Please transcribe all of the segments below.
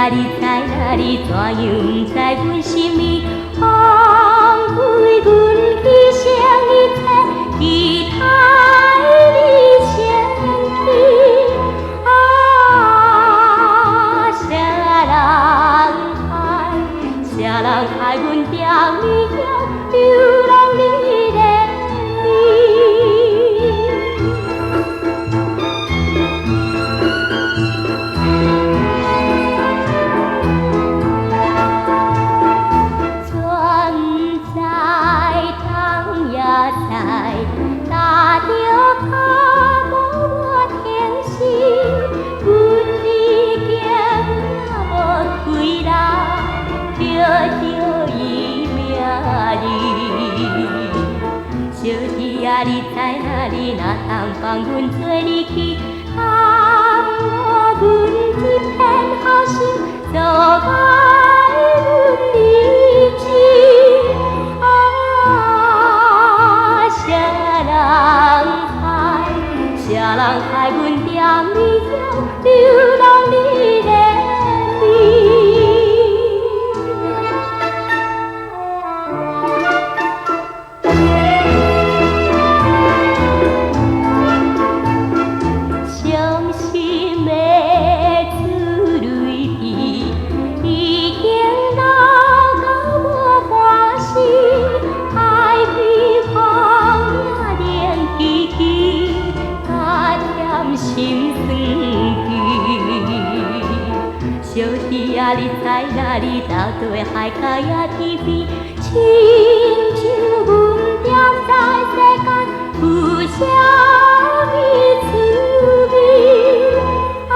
啊，你知影你怎样不知阮心意？放开阮去想你知，期待你相去。啊，啥人害阮惦你乡，流浪你的踏着脚步我停息，阮已经也无归来，叫伊名字。小弟啊，你知影你若通放阮做你去，倘我阮一片好心，阻碍阮离去。啥人害阮惦你乡，流浪你的伤心的珠泪滴，已经流到无半时，爱比风也冷凄凄。心酸去，小弟啊，你知影你斗底海角也天边，亲像阮踮在世间有啥物滋味？啊，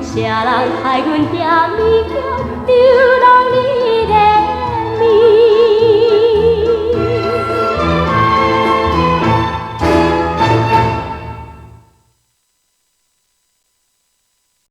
啥人害阮惦你乡，流浪你的面。